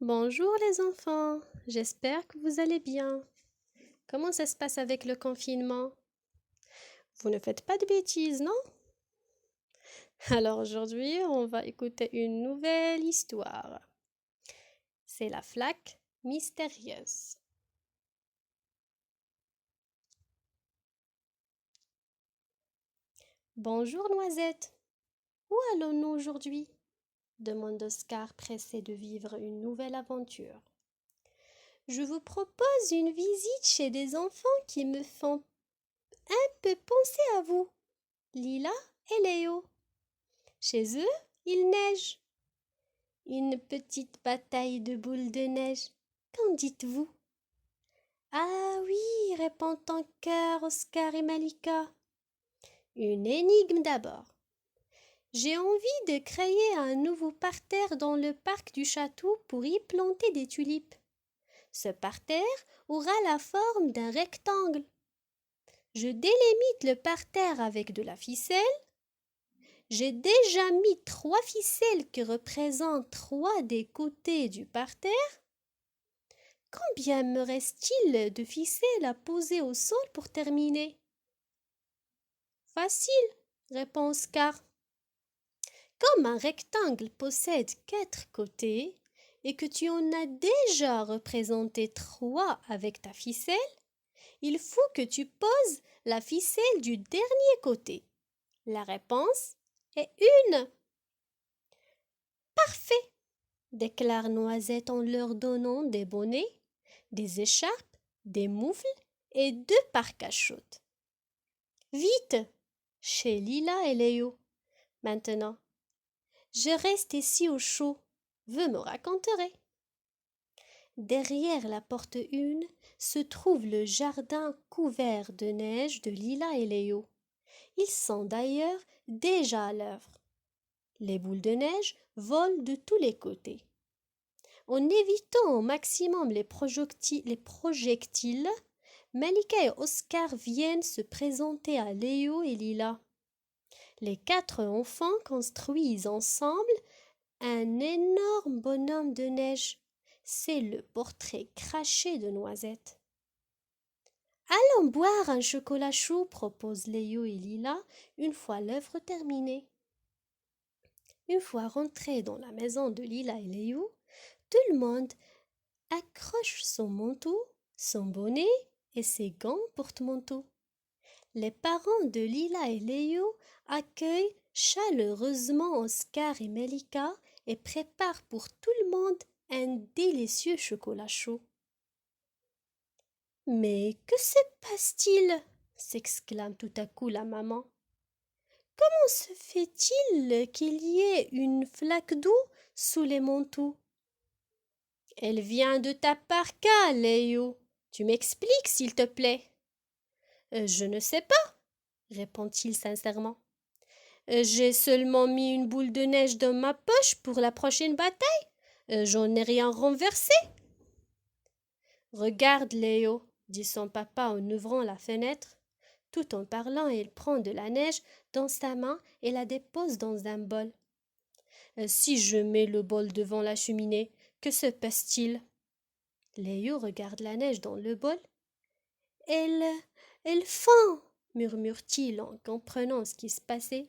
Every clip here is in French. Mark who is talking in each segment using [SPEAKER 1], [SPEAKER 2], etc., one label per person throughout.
[SPEAKER 1] Bonjour les enfants, j'espère que vous allez bien. Comment ça se passe avec le confinement? Vous ne faites pas de bêtises, non? Alors aujourd'hui, on va écouter une nouvelle histoire. C'est la flaque mystérieuse. Bonjour Noisette, où allons-nous aujourd'hui? Demande Oscar pressé de vivre une nouvelle aventure. Je vous propose une visite chez des enfants qui me font un peu penser à vous, Lila et Léo. Chez eux, il neige. Une petite bataille de boules de neige. Qu'en dites-vous? Ah oui, répondent en chœur Oscar et Malika. Une énigme d'abord. J'ai envie de créer un nouveau parterre dans le parc du château pour y planter des tulipes. Ce parterre aura la forme d'un rectangle. Je délimite le parterre avec de la ficelle. J'ai déjà mis 3 ficelles qui représentent 3 des côtés du parterre. Combien me reste-t-il de ficelles à poser au sol pour terminer? Facile, répond Oscar. Comme un rectangle possède 4 côtés et que tu en as déjà représenté 3 avec ta ficelle, il faut que tu poses la ficelle du dernier côté. La réponse est 1. Parfait, déclare Noisette en leur donnant des bonnets, des écharpes, des moufles et 2 parcs-à-chaudes. Vite, chez Lila et Léo. Maintenant, je reste ici au chaud. Vous me raconterez. Derrière la porte 1 se trouve le jardin couvert de neige de Lila et Léo. Ils sont d'ailleurs déjà à l'œuvre. Les boules de neige volent de tous les côtés. En évitant au maximum les projectiles, Malika et Oscar viennent se présenter à Léo et Lila. Les 4 enfants construisent ensemble un énorme bonhomme de neige. C'est le portrait craché de Noisette. Allons boire un chocolat chaud, proposent Léo et Lila, une fois l'œuvre terminée. Une fois rentrés dans la maison de Lila et Léo, tout le monde accroche son manteau, son bonnet et ses gants porte-manteau. Les parents de Lila et Léo accueillent chaleureusement Oscar et Melika et préparent pour tout le monde un délicieux chocolat chaud. Mais que se passe-t-il? S'exclame tout à coup la maman. Comment se fait-il qu'il y ait une flaque d'eau sous les manteaux? Elle vient de ta parka, Léo. Tu m'expliques, s'il te plaît. Je ne sais pas, répond-il sincèrement. J'ai seulement mis une boule de neige dans ma poche pour la prochaine bataille. J'en ai rien renversé. Regarde, Léo, dit son papa en ouvrant la fenêtre. Tout en parlant, il prend de la neige dans sa main et la dépose dans un bol. Si je mets le bol devant la cheminée, que se passe-t-il? Léo regarde la neige dans le bol. Elle, elle fond, murmure-t-il en comprenant ce qui se passait.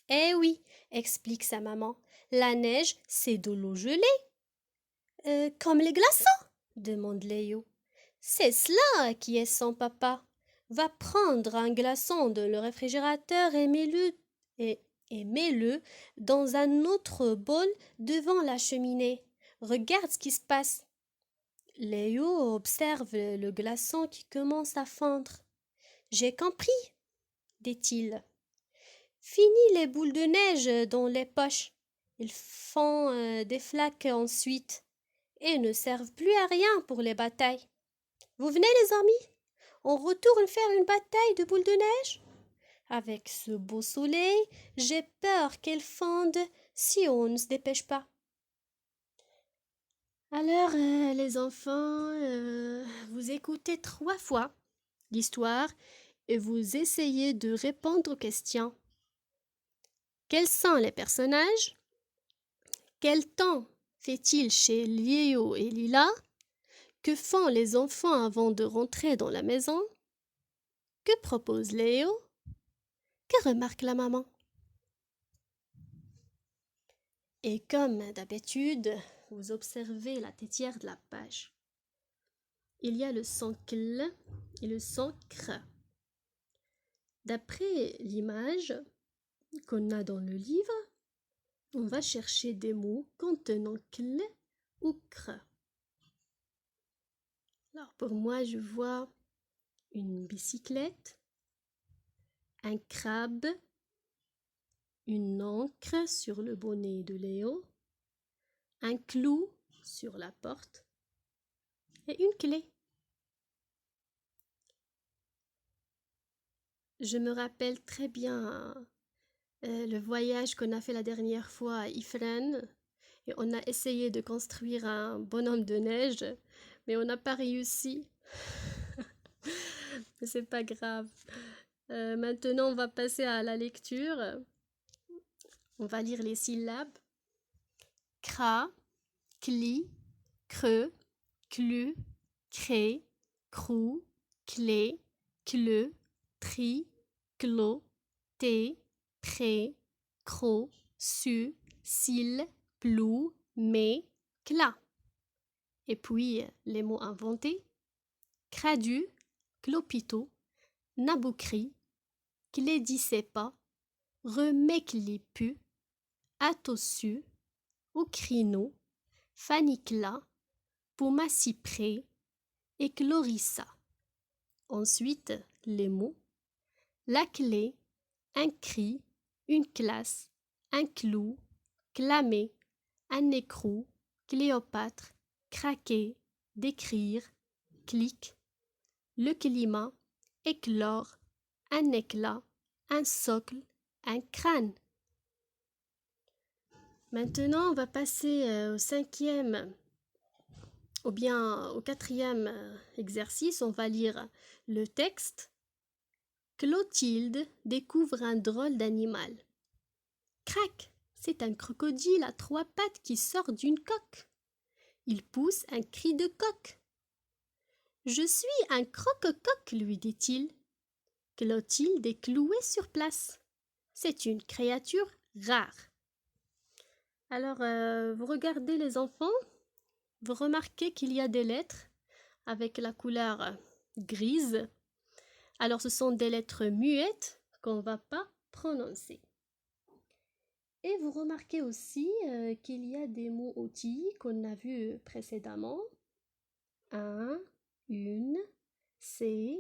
[SPEAKER 1] Eh oui, explique sa maman, la neige, c'est de l'eau gelée. Comme les glaçons? Demande Léo. C'est cela qui est son papa. Va prendre un glaçon de le réfrigérateur et mets-le dans un autre bol devant la cheminée. Regarde ce qui se passe. Léo observe le glaçon qui commence à fondre. J'ai compris, dit-il. Finis les boules de neige dans les poches. Ils font des flaques ensuite et ne servent plus à rien pour les batailles. Vous venez, les amis? On retourne faire une bataille de boules de neige? Avec ce beau soleil, j'ai peur qu'elles fondent si on ne se dépêche pas. Alors, les enfants, vous écoutez 3 fois l'histoire et vous essayez de répondre aux questions. Quels sont les personnages? Quel temps fait-il chez Léo et Lila? Que font les enfants avant de rentrer dans la maison? Que propose Léo? Que remarque la maman? Et comme d'habitude, vous observez la têtière de la page. Il y a le son cl et le son cr. D'après l'image qu'on a dans le livre, on va chercher des mots contenant cl ou cr. Alors pour moi, je vois une bicyclette, un crabe, une encre sur le bonnet de Léo, un clou sur la porte et une clé. Je me rappelle très bien le voyage qu'on a fait la dernière fois à Ifrane et on a essayé de construire un bonhomme de neige, mais on n'a pas réussi. Mais c'est pas grave. Maintenant, on va passer à la lecture. On va lire les syllabes. Cra, cli, creux, clu, cré, crou, clé, cleu, tri, clos, té, pré, cro, su, sil, plou, mé, cla. Et puis les mots inventés. Cradu, clopito, naboukri, clédicépa, remeklipu, atossu, ocrino, fanicla, pomacypré et chlorissa. Ensuite, les mots. La clé, un cri, une classe, un clou, clamer, un écrou, Cléopâtre, craquer, décrire, clic, le climat, éclore, un éclat, un socle, un crâne. Maintenant, on va passer au cinquième ou bien au quatrième exercice. On va lire le texte. Clotilde découvre un drôle d'animal. Crac! C'est un crocodile à 3 pattes qui sort d'une coque. Il pousse un cri de coq. Je suis un croque-coq, lui dit-il. Clotilde est clouée sur place. C'est une créature rare. Alors, vous regardez les enfants, vous remarquez qu'il y a des lettres avec la couleur grise. Alors, ce sont des lettres muettes qu'on ne va pas prononcer. Et vous remarquez aussi qu'il y a des mots outils qu'on a vus précédemment. Un, une, c'est,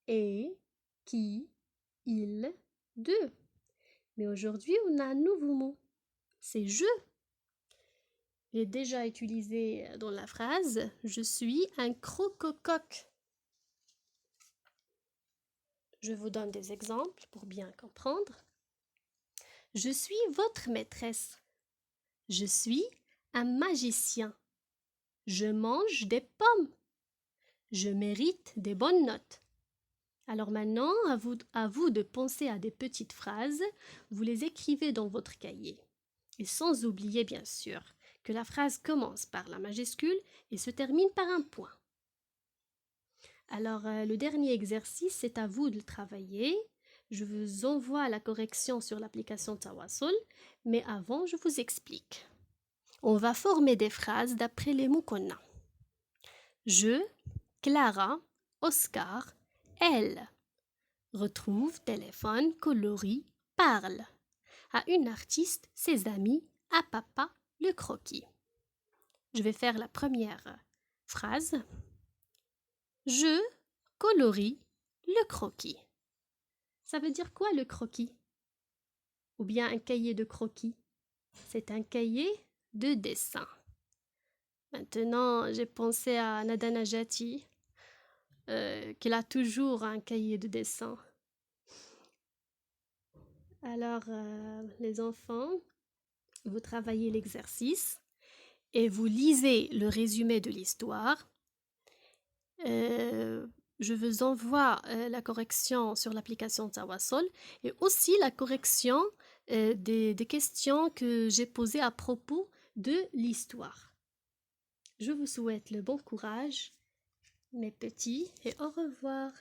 [SPEAKER 1] et, qui, il, deux. Mais aujourd'hui, on a un nouveau mot. C'est je. Il est déjà utilisé dans la phrase « Je suis un croque-coq ». Je vous donne des exemples pour bien comprendre. Je suis votre maîtresse. Je suis un magicien. Je mange des pommes. Je mérite des bonnes notes. Alors maintenant, à vous de penser à des petites phrases. Vous les écrivez dans votre cahier. Et sans oublier, bien sûr, que la phrase commence par la majuscule et se termine par un point. Alors, le dernier exercice, c'est à vous de le travailler. Je vous envoie la correction sur l'application Tawassul, mais avant, je vous explique. On va former des phrases d'après les mots qu'on a. Je, Clara, Oscar, elle. Retrouve, téléphone, colorie, parle. À une artiste, ses amis, à papa, le croquis. Je vais faire la première phrase. Je colorie le croquis. Ça veut dire quoi le croquis? Ou bien un cahier de croquis? C'est un cahier de dessin. Maintenant, j'ai pensé à Nada Najati, qu'elle a toujours un cahier de dessin. Alors, les enfants, vous travaillez l'exercice et vous lisez le résumé de l'histoire. Je vous envoie la correction sur l'application Tawassul et aussi la correction des questions que j'ai posées à propos de l'histoire. Je vous souhaite le bon courage, mes petits, et au revoir.